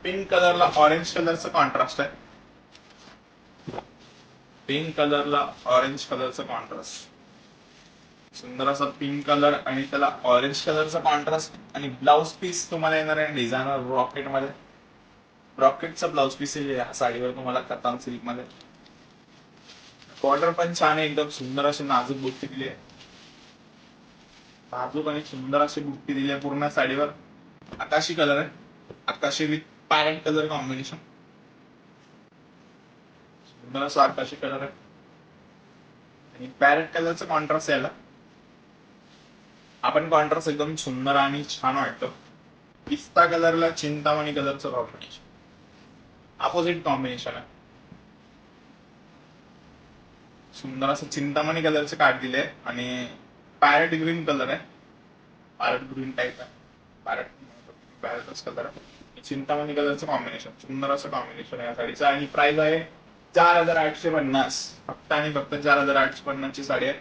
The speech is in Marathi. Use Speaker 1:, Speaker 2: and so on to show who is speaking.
Speaker 1: पिंक कलरला ऑरेंज कलरचा कॉन्ट्रास्ट आहे. पिंक कलरला ऑरेंज कलरचा कॉन्ट्रास्ट. सुंदर असा पिंक कलर आणि त्याला ऑरेंज कलरचा कॉन्ट्रास्ट. आणि ब्लाउज पीस तुम्हाला येणार आहे डिझायनर रॉकेट मध्ये. रॉकेटचा ब्लाउज पीस आहे या साडीवर तुम्हाला कतान सिल्क मध्ये. बॉर्डर पण छान आहे, एकदम सुंदर अशी नाजूक बुट्टी दिली आहे. नाजूक आणि सुंदर अशी बुट्टी दिली आहे पूर्ण साडीवर. आकाशी कलर आहे, आकाशी विथ पॅरेट कलर कॉम्बिनेशन. सुंदर असा आकाशी कलर आहे आणि पॅरेट कलरचा कॉन्ट्रास्ट यायला. आपण कॉन्ट्रास्ट एकदम सुंदर आणि छान वाटतो. पिस्ता कलरला चिंतामणी कलरचं कॉम्बिनेशन, अपोजिट कॉम्बिनेशन आहे. सुंदर असं चिंतामणी कलरचे कार्ड दिले आणि पॅरेट ग्रीन कलर आहे. पॅरेट ग्रीन टाईप आहे. पॅरेट पॅरेटच कलर आहे. चिंतामणी कलरचं कॉम्बिनेशन, सुंदर असं कॉम्बिनेशन आहे या साडीचं. आणि प्राइस आहे 4850. फक्त आणि फक्त 4850 ची साडी आहे.